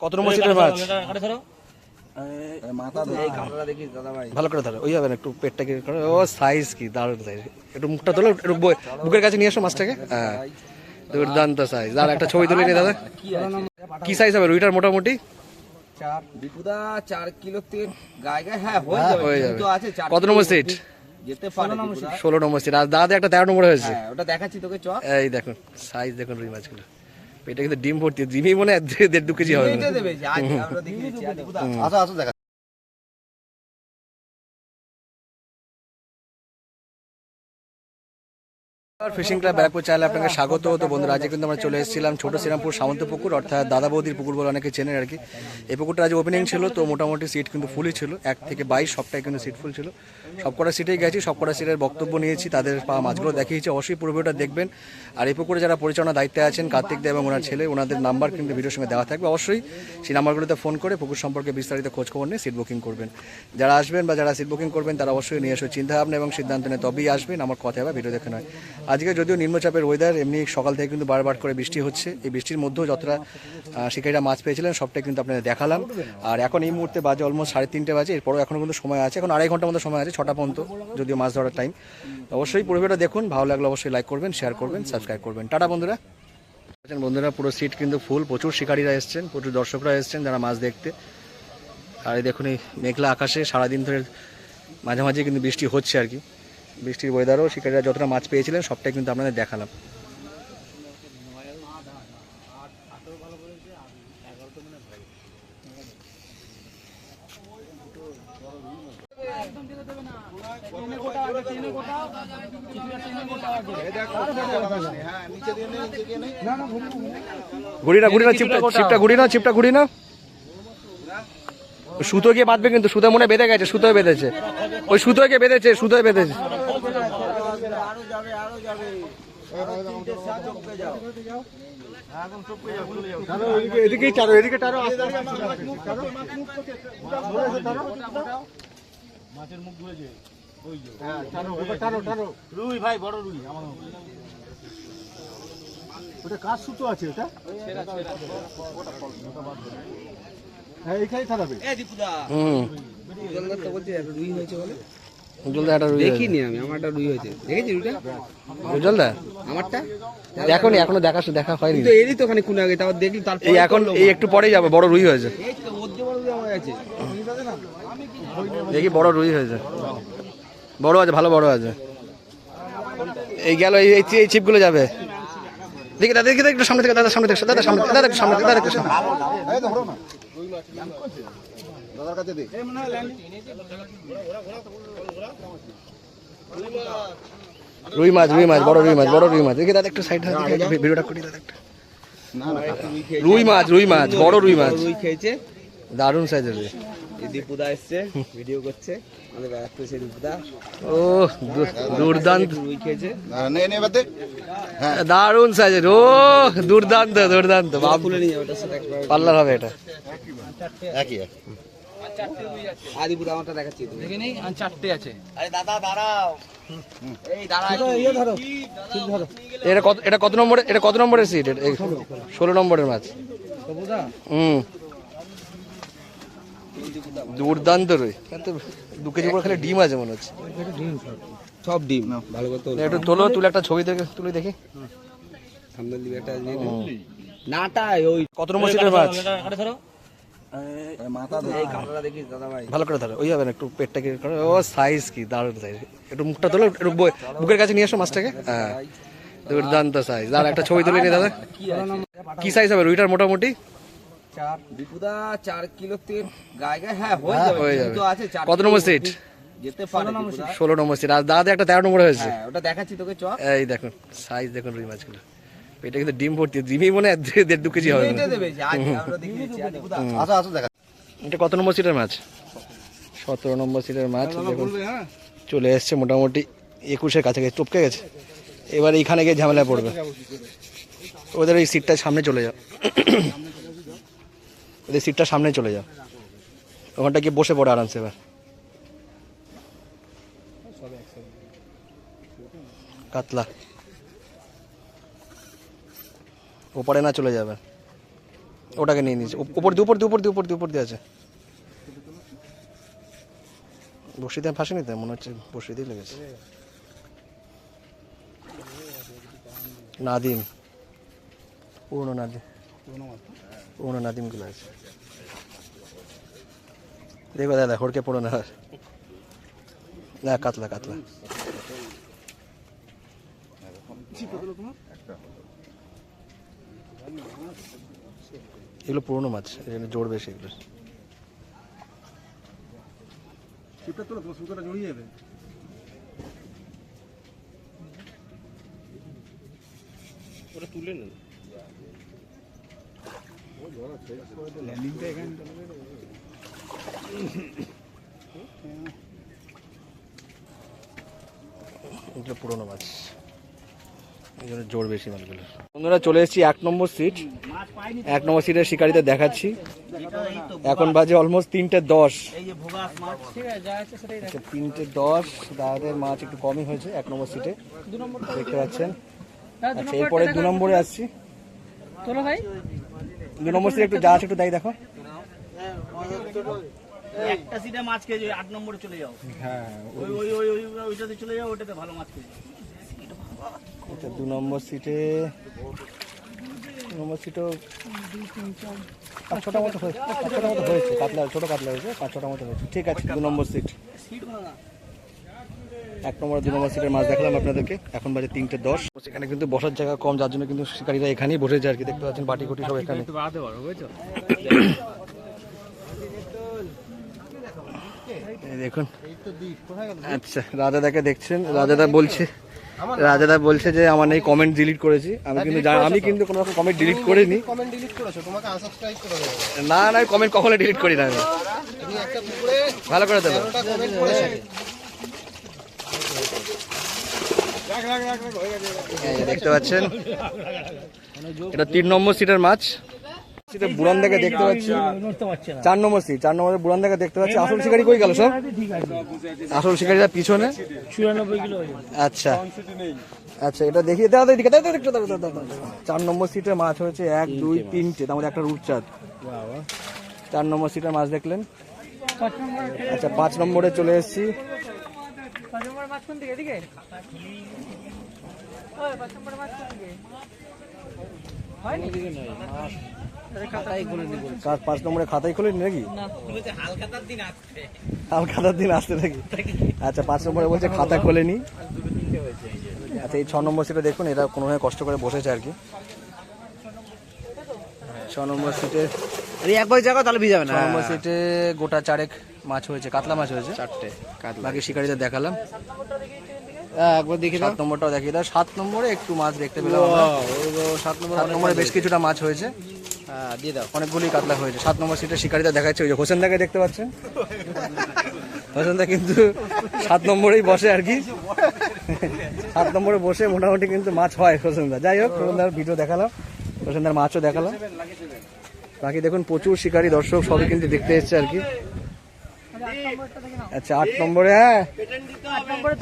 কত নম্বর সিটের মাছ? দাদা ভাই ভালো করে ধরো, ওই হবে না, একটু পেটটাকে করো। ও সাইজ কি দারুণ সাইজ, একটু মুখটা তোলো, একটু বুকের কাছে নিয়ে এসো মাছটাকে। হ্যাঁ, দুর্দান্ত সাইজ। দাঁড়া একটা ছবি তুলে নি দাদা। কি সাইজ হবে রুইটার মোটামুটি? 4 কিলো তেল গায়ে গায়ে। হ্যাঁ হয়ে যাবে, হয়ে যাবে। তো আছে 4 কত নম্বর সিট? যেতে পারে 16 নম্বর সিট। আর দাদা একটা 13 নম্বর হয়েছে। হ্যাঁ ওটা দেখাচ্ছি তোকে, চ এই দেখুন সাইজ, দেখুন রুই মাছগুলো। পেটে কিন্তু ডিম ভর্তি, ডিমই মনে হয় 1.5-2 কেজি হবে। এটা দেবে যে আজ আমরা দেখিয়েছি। আসো আসো দেখা। ফিশিং ক্লাব ব্যারাকপুর চ্যানেলে আপনাকে স্বাগত। তো বন্ধুরা, আজকে কিন্তু আমরা চলে এসেছিলাম ছোট শ্রীরামপুর সামন্ত পুকুর, অর্থাৎ দাদা বৌদির পুকুর বলে অনেকে চেনেন আর কি। এই পুকুরটা আজ ওপেনিং ছিল, তো মোটামুটি সিট কিন্তু ফুলই ছিল, 1 থেকে 22 সবটাই কিন্তু সিট ফুল ছিল। সবকটা সিটেই গেছি, সবকটা সিটের বক্তব্য নিয়েছি, তাদের পাওয়া মাছগুলো দেখিয়েছি। অবশ্যই পুরো ভিডিওটা দেখবেন। আর এই পুকুরে যারা পরিচালনার দায়িত্বে আছেন, কার্তিক দা এবং ওনার ছেলে, ওনাদের নাম্বার কিন্তু ভিডিওর সঙ্গে দেওয়া থাকবে। অবশ্যই সেই নাম্বারগুলোতে ফোন করে পুকুর সম্পর্কে বিস্তারিত খোঁজখবর নিয়ে সিট বুকিং করবেন। যারা আসবেন বা যারা সিট বুকিং করবেন তারা অবশ্যই নিয়ে এসে চিন্তাভাবনা এবং সিদ্ধান্ত নিয়ে তবেই আসবেন, আমার কথা বা ভিডিও দেখে নয়। আজকে যদিও নিম্নচাপের ওয়েদার, এমনি সকাল থেকে কিন্তু বারবার করে বৃষ্টি হচ্ছে। এই বৃষ্টির মধ্যেও যতটা শিকারীরা মাছ পেয়েছিলেন সবটাই কিন্তু আপনাদের দেখালাম। আর এখন এই মুহূর্তে বাজে অলমোস্ট 3:30 বাজে, এরপরও এখনও কিন্তু সময় আছে, এখন 2.5 ঘন্টার মতো সময় আছে, 6টা পর্যন্ত যদিও মাছ ধরার টাইম। অবশ্যই পুরো ভিডিওটা দেখুন, ভালো লাগলে অবশ্যই লাইক করবেন, শেয়ার করবেন, সাবস্ক্রাইব করবেন। টাটা বন্ধুরা। বন্ধুরা পুরো সিট কিন্তু ফুল, প্রচুর শিকারীরা এসছেন, প্রচুর দর্শকরা এসছেন যারা মাছ দেখতে। আর এই দেখুন এই মেঘলা আকাশে সারাদিন ধরে মাঝে মাঝে কিন্তু বৃষ্টি হচ্ছে আর কি। বৃষ্টির ওয়েদারও শিকারীরা যতটা মাছ পেয়েছিলেন সবটাই কিন্তু আপনাদের দেখালাম। ঘুরি না চিপটা ঘুরি না। সুতো গিয়ে বাঁধবে, কিন্তু সুতো মনে বেঁধে গেছে, সুতোয় বেঁধেছে, ওই সুতোয় বেঁধেছে। মাছের মুখ ধুয়েছে ওই যে। হ্যাঁ টানো রুই ভাই, বড় রুই আমার। ওটা কার সুতো আছে ওটা? হ্যাঁ এইখানেই ছাড়াবে। এ দীপুদা জলদার তো বলছে একটা রুই হয়েছে বলে। উজ্জ্বলদা একটা রুই দেখিনি আমি, আমারটা রুই হয়েছে, দেখেছি রুইটা উজ্জ্বলদা? আমারটা এখনো দেখা হয়নি। তো এরই তো ওখানে কোন আগে তাও দেখলি, তারপর এই এখন এই একটু পরেই যাবে, বড় রুই হয়েছে। এই তো ওর যে বড় রুই আমার আছে। দেখি বড় রুই হয়েছে, বড় আছে, ভালো বড় আছে। এই গেল, এই চিপগুলো যাবে। দেখি দাদা, একটু সামনে থেকে, সামনে থেকে দাদা একটু সামনে। এই তো হলো না দাদার কাছে দে। রুই মাছ, বড় রুই মাছ। দেখি দাদা একটু সাইড ভিডিওটা করি দাদা একটা। রুই মাছ, বড় রুই মাছ, রুই খেয়েছে, দারুণ সাইজের রুই। এই দীপুদা এসছে ভিডিও করছে, আমাদের ব্যারাকপুর সেই দীপুদা। ও দুর্দান্ত রুই খেয়েছে, নে বাদে। দারুণ সাইজের। ও দুর্দান্ত বাপ, তুলে নিয়ে ওটার সাথে একবার পাল্লার হবে এটা। একই আর দীপুদা আমারটা দেখাচ্ছি তুমি দেখে নেই, আর 4টে আছে। আরে দাদা দাঁড়াও, এই দাঁড়াও, এটা কত নম্বরের সিট? 16 নম্বরের মাছ। দুর্দান্ত রুই, 2 কেজি করে খালি ডিম আছে মনে হচ্ছে। সব ডিম ভালো করে তোলো। একটু তুলে একটা ছবি তুলে দেখি। সামনের দিকে একটা নাটা ওই কত নম্বর সিটের মাছ? এই কাঁকড়া দেখিস দাদা ভাই ভালো করে ধরো, ওই হবে না, একটু পেটটাকে করো। ও সাইজ কি দারুণ সাইজ, একটু মুখটা তোলো, একটু বুকের কাছে নিয়ে এসো মাছটাকে। হ্যাঁ, দুর্দান্ত সাইজ। দাঁড়া একটা ছবি তুলে নি দাদা। কি সাইজ হবে রুইটার মোটামুটি? দীপুদা 4 কিলো তেল গায়ে গায়ে। হ্যাঁ হয়ে যাবে, তো আছে 4। কত নম্বর সিট? যেতে পারে 16 নম্বর সিট। আর দাদা একটা 13 নম্বর হয়েছে। হ্যাঁ ওটা দেখাচ্ছি তোকে, চ এই দেখুন সাইজ, দেখুন রুই মাছগুলো। পেটে কিন্তু ডিম ভর্তি, ডিমই মনে হয় 1.5-2 কেজি হবে। এটা দেবে যে আজ আমরা দেখিয়েছি। দীপুদা আসো দেখা। এটা কত নম্বর সিটের মাছ? 17 নম্বর সিটের মাছ। দেখুন চলে এসছে মোটামুটি 21-এর কাছাকাছি, টপকে গেছে। এবার এইখানে গিয়ে ঝামেলা পড়বে। ওদের ওই সিটটা সামনে চলে যাও, ওদের সিটটা সামনে চলে যাও, ওখানটা গিয়ে বসে পড়ে আরামসে। এবার কাতলা ওপারে না চলে যাবে, ওটাকে নিয়ে নিয়েছে, উপর দিয়ে আছে। বসিতে ফাঁসেনি তো, মনে হচ্ছে বসিতেই লেগেছে। নাদিম, পুরনো নাদিমগুলো আছে। দেখো দাদা, হড়কে পুরো না কাতলা এগুলো পুরনো মাছ, এখানে জোর বেশি এগুলো। জড়িয়ে যাবে। ওটা তুলে নেন। এগুলো পুরোনো মাছ, এই জন্য জোর বেশি মাছগুলো। বন্ধুরা চলে এসেছি 1 নম্বর সিট। 1 নম্বর সিটের শিকারিদের দেখাচ্ছি। এখন বাজে অলমোস্ট 3:10। 3:10, দাদাদের মাছ একটু কমই হয়েছে 1 নম্বর সিটে, দেখতে পাচ্ছেন। আচ্ছা, এরপরে 2 নম্বরে আসছি। 2 নম্বর সিটে একটু যা আছে একটু দেখো। একটা সিটে মাছ খেয়ে 8 নম্বরে চলে যাও। হ্যাঁ, ওইটাতে চলে যাও, ওটাতে ভালো মাছ খেয়ে। 2 নম্বর সিটে, 2 নম্বর সিটও 5-6টা মতো হয়েছে, 5-6টা মতো হয়েছে। কাতলা, ছোট কাতলা হয়েছে, 5-6টা মতো হয়েছে। ঠিক আছে, 2 নম্বর সিট। 1 নম্বর 2 নম্বর সিটের মাছ দেখলাম আপনাদেরকে। এখন বাজে 3:10। সেখানে কিন্তু বসার জায়গা কম, যার জন্য কিন্তু শিকারীরা এখানেই বসেছে আর কি। দেখতে পাচ্ছেন বাটি কুটি সব এখানে। দেখুন, আচ্ছা, রাজাদাকে দেখছেন। রাজাদা বলছে যে আমার নেই, কমেন্ট ডিলিট করেছি। আমি কিন্তু কোনো রকম কমেন্ট ডিলিট করিনি। না, কমেন্ট কখনো ডিলিট করি না আমি। ভালো করে দেবো। দেখতে পাচ্ছেন, এটা 3 নম্বর সিটের মাছ। বুড়ান দেখে দেখতে পাচ্ছি 4 নম্বর সিট। 4 নম্বরের বুড়ান দেখে দেখতে পাচ্ছি। আসল শিকারি কই গেল সব? আসল শিকারিরা পিছনে। 94 কিলো। আচ্ছা, এটা দেখিয়ে দাও। 4 নম্বর সিটের মাছ হয়েছে 1, 2, 3টে, তার মধ্যে একটা রূপচাঁদ। 4 নম্বর সিটের মাছ দেখলেন। আচ্ছা, 5 নম্বরে চলে এসেছি। 5 নম্বর মাছ কোন দিকে? এদিকে। 5 নম্বরের মাছ কোন দিকে? হয়নি দিকে নয়। 5 নম্বরে খাতাই খোলেনি নাকি? হালখাতার দিন আসতে নাকি? আচ্ছা, 5 নম্বরে বলছে খাতা খোলেনি। আচ্ছা, এই 6 নম্বর সিটে দেখুন, এরা কোনোভাবে কষ্ট করে বসেছে আর কি। 6 নম্বর সিটে একবার জায়গা তাহলে ভিজাবে না। 6 নম্বর সিটে গোটা 4 মাছ হয়েছে, কাতলা মাছ হয়েছে 4টে। বাকি শিকারীদের দেখালাম। একবার দেখি 7 নম্বরটাও দেখিয়ে দাও। 7 নম্বরে একটু মাছ দেখতে পেলাম। 7 নম্বরে বেশ কিছুটা মাছ হয়েছে, দিয়ে দাও। অনেকগুলি কাতলা হয়েছে। 7 নম্বর সিটের শিকারীরা দেখাচ্ছে। ওই যে হোসেন দাকে দেখতে পাচ্ছেন, হোসেন দা কিন্তু 7 নম্বরেই বসে আর কি। 7 নম্বরে বসে মোটামুটি কিন্তু মাছ হয় হোসেন দা। যাই হোক, হোসেন দার ভিডিও দেখালাম, হোসেন দার মাছও দেখালাম। বাকি দেখুন, প্রচুর শিকারী দর্শক সবই কিন্তু দেখতে এসছে আর কি। আচ্ছা, 8 নম্বরে, হ্যাঁ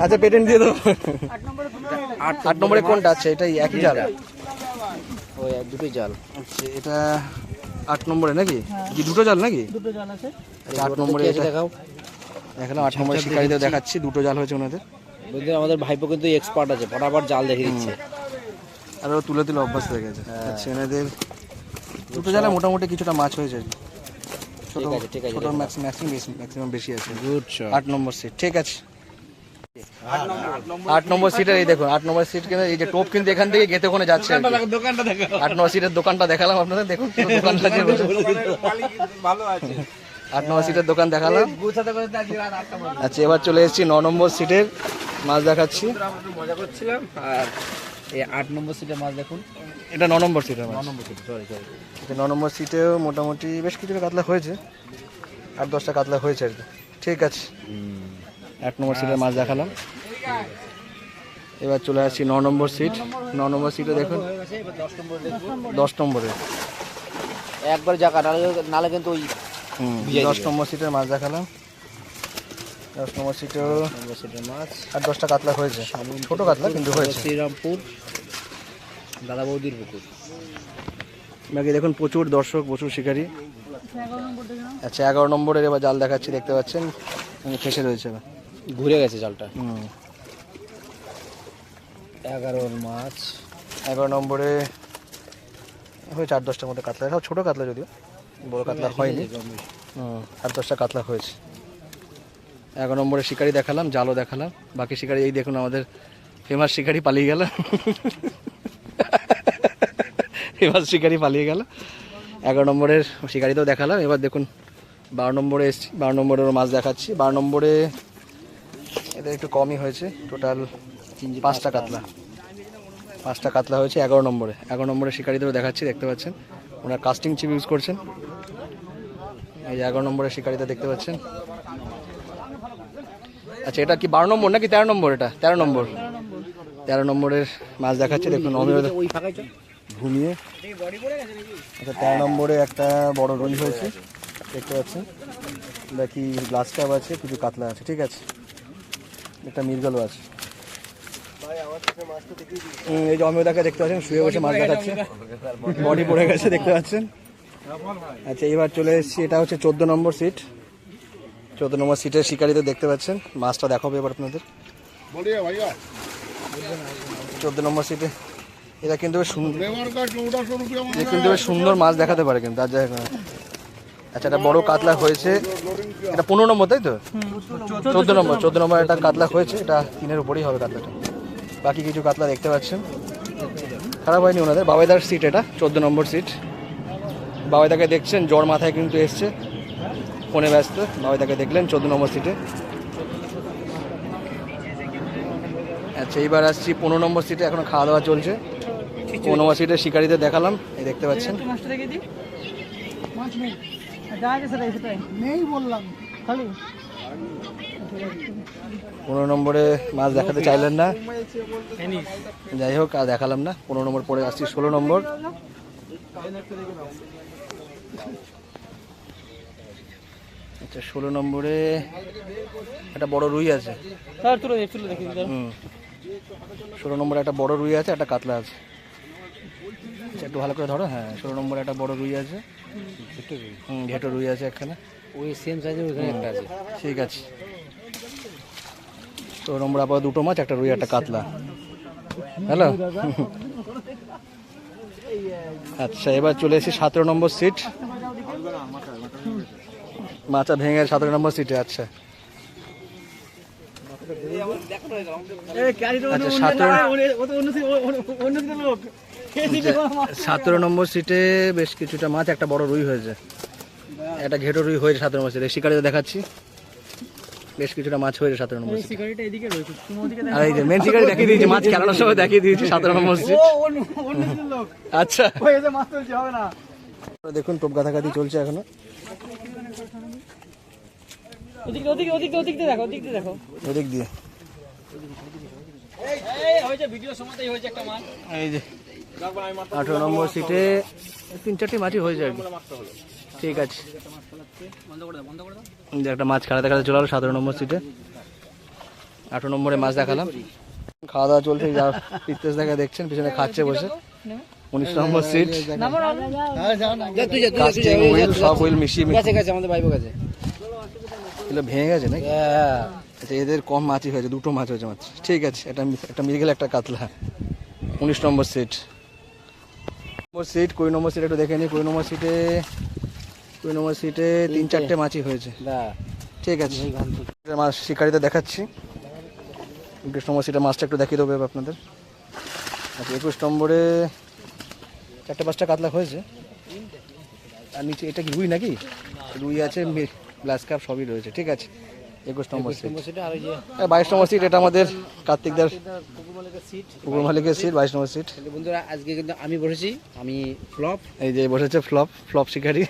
আচ্ছা, পেটেন্ট দিয়ে দেবো। 8 নম্বরে কোনটা? আচ্ছা, এটাই একই জাল, ওই দুটোই জাল। আচ্ছা, এটা 8 নম্বরে নাকি? কি দুটো জাল নাকি? দুটো জাল আছে। 8 নম্বরে দেখাও। দেখালাম 8 নম্বরে শিকারীদের দেখাচ্ছি, দুটো জাল হয়েছে ওনাদের। বুঝলেন, আমাদের ভাইপো কিন্তু এক্সপার্ট আছে, ফটাফট জাল দেখিয়ে দিচ্ছে। আর ও তুলে অভ্যাস হয়ে গেছে। আচ্ছা, এনাদের দুটো জালে মোটামুটি কিছুটা মাছ হয়েছে। ছোট ম্যাক্সিমাম বেশি আছে। 8 নম্বর সিট। ঠিক আছে, 8 নম্বর সিটের এই দেখুন, 8 নম্বর সিট কিন্তু এই যে টোপ কিন্তু এখান থেকে গেতে ওখানে যাচ্ছে। 8 নম্বর সিটের দোকানটা দেখালাম আপনাদের। দেখুন দোকানটা ভালো আছে। 8 নম্বর সিটের দোকান দেখালাম। আচ্ছা, এবার চলে এসেছি 9 নম্বর সিটের মাছ দেখাচ্ছি। মজা করছিলাম। আর এই 8 নম্বর সিটের মাছ দেখুন, এটা 9 নম্বর সিটের মাছ। 9 নম্বর সিট, সরি। 9 নম্বর সিটেও মোটামুটি বেশ কিছুটা কাতলা হয়েছে, 8-10টা কাতলা হয়েছে আর কি। ঠিক আছে, 8 নম্বর সিটের মাছ দেখালাম। এবার চলে আসছি 9 নম্বর সিট। 9 নম্বর সিটে দেখুন, 10 নম্বরে একবার জায়গা নালে কিন্তু ওই 10 নম্বর সিটের মাছ দেখালাম। 10 নম্বর সিটেও মাছ 8-10টা কাতলা হয়েছে, ছোট কাতলা কিন্তু হয়েছে। শ্রীরামপুর দাদা বৌদির পুকুর। বাকি দেখুন প্রচুর দর্শক, প্রচুর শিকারি। আচ্ছা 11 নম্বরের এবার জাল দেখাচ্ছি, দেখতে পাচ্ছেন ফেসে রয়েছে এবার। ঘুরে গেছে জালটা। 11 মাছ। 11 নম্বরে হয়েছে 8-10টার মতো কাতলা, সব ছোটো কাতলা, যদিও বড় কাতলা হয়নি। 8-10টা কাতলা হয়েছে। 11 নম্বরে শিকারি দেখালাম, জালও দেখালাম। বাকি শিকারি এই দেখুন, আমাদের ফেমাস শিকারি পালিয়ে গেল। ফেমাস শিকারি পালিয়ে গেল। 11 নম্বরের শিকারিতেও দেখালাম। এবার দেখুন 12 নম্বরে এসছি, 12 নম্বরেরও মাছ দেখাচ্ছি। 12 নম্বরে এদের একটু কমই হয়েছে, টোটাল 5টা কাতলা। 5টা কাতলা হয়েছে 11 নম্বরে। 11 নম্বরে শিকারিদেরও দেখাচ্ছি, দেখতে পাচ্ছেন ওনারা কাস্টিং চিপ ইউজ করছেন। এই যে 11 নম্বরের শিকারিতে দেখতে পাচ্ছেন। আচ্ছা এটা কি 12 নম্বর নাকি 13 নম্বর? এটা 13 নম্বর। 13 নম্বরের মাছ দেখাচ্ছে, দেখুন অমিয় ঘুমিয়ে। আচ্ছা 13 নম্বরে একটা বড় রুই হয়েছে, দেখতে পাচ্ছেন। বাকি গ্লাস কাপ আছে, কিছু কাতলা আছে, ঠিক আছে। একটা মৃগেলও আছে। এই যে অমিয়দাকে দেখতে পাচ্ছেন শুয়ে বসে মাছ দেখাচ্ছে, বডি পড়ে গেছে, দেখতে পাচ্ছেন। আচ্ছা এবার চলে এসেছি, এটা হচ্ছে 14 নম্বর সিট। 14 নম্বর সিটের শিকারিতে দেখতে পাচ্ছেন, মাছটা দেখাবো এবার আপনাদের। 14 নম্বর সিটে এটা কিন্তু বেশ সুন্দর মাছ দেখাতে পারে কিন্তু, আর যাই হোক। আচ্ছা এটা বড় কাতলা হয়েছে, এটা 15 নম্বর, তাই তো? 14 নম্বর একটা কাতলা হয়েছে, এটা 3-এর উপরেই হবে কাতলাটা। বাকি কিছু কাতলা দেখতে পাচ্ছেন, খারাপ হয়নি ওনাদের। বাবাইদার সিট এটা, 14 নম্বর সিট। বাবাইদাকে দেখছেন, জ্বর মাথায় কিন্তু এসছে, ফোনে ব্যস্ত। বাবাইদাকে দেখলেন 14 নম্বর সিটে। আচ্ছা এইবার আসছি 15 নম্বর সিটে, এখন খাওয়া দাওয়া চলছে। 15 নম্বর সিটে শিকারিদের দেখালাম, এই দেখতে পাচ্ছেন। 15 নম্বরে মাছ দেখাতে চাইলেন না, যাই হোক আর দেখালাম না। 15 নম্বর পরে আসছি 16 নম্বর। আচ্ছা 16 নম্বরে একটা বড় রুই আছে। 16 নম্বরে একটা বড় রুই আছে, একটা কাতলা আছে। আচ্ছা একটু ভালো করে ধরো। হ্যাঁ 16 নম্বরে একটা বড় রুই আছে, ঘেটো রুই আছে একখানে, ওই সেম সাইজের ওইখানে একটা আছে। ঠিক আছে। 16 নম্বর আবার 2টো মাছ, একটা রুই, একটা কাতলা। হ্যালো। আচ্ছা এবার চলে এসেছি 17 নম্বর সিট। মাছা ভেঙে 17 নম্বর সিটে। আচ্ছা 17 নম্বর সিটে বেশ কিছুটা মাছ, একটা বড় রুই হয়েছে, একটা ঘেটো রুই হয়েছে 17 নম্বর সিটে। শিকারিতে দেখাচ্ছি, বেশ কিছুটা মাছ হয়েছে 17 নম্বর সিটে। আর এই যে মেন শিকারি দেখিয়ে দিয়েছি, মাছ খেলানোর সময় দেখিয়ে দিয়েছি 17 নম্বর সিট। আচ্ছা দেখুন টোপ গাথাগাথি চলছে এখনো। ওদিক দিয়ে এই যে 18 নম্বর সিটে 3-4টি মাছই হয়েছে আর কি, ঠিক আছে। একটা মাছ খেলাতে খেলাতে চলে গেল 17 নম্বর সিটে। 18 নম্বরে মাছ দেখালাম, খাওয়া দাওয়া চলছে। যা পিত্তেশ দেখা দেখছেন পিছনে খাচ্ছে বসে। 19 নম্বর সিট, কাস্টিং হুইল, সব হুইল মিশিয়ে আমাদের ভাইবো কাছে এগুলো ভেঙে গেছে নাকি? আচ্ছা এদের কম মাছই হয়েছে, 2টো মাছ হয়েছে মাছ, ঠিক আছে। একটা মৃগেল, একটা কাতলা। 19 নম্বর সিট। 20 নম্বর সিট একটু দেখে নিই। 20 নম্বর সিটে 3-4টে মাছই হয়েছে, ঠিক আছে। মাছ শিকারিতে দেখাচ্ছি। 21 নম্বর সিটে মাছটা একটু দেখিয়ে দেবো আপনাদের। আচ্ছা 21 নম্বরে 4-5টা কাতলা হয়েছে। আর নিচে এটা কি রুই নাকি? রুই আছে, গ্লাস কাপ সবই রয়েছে, ঠিক আছে। 21 নম্বর সিট। 22 নম্বর সিট এটা আমাদের কার্তিকদার পুকুর মালিকের সিট, 22 নম্বর সিট। বন্ধুরা আজকে কিন্তু আমি বসেছি, আমি ফ্লপ। এই যে বসেছে ফ্লপ শিকারি।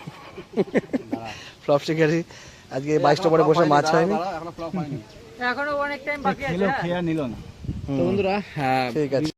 ফ্লপ শিকারি আজকে 22টা পরে বসে মাছ হয়নি, এখনো অনেক টাইম বাকি আছে। তো বন্ধুরা ঠিক আছে।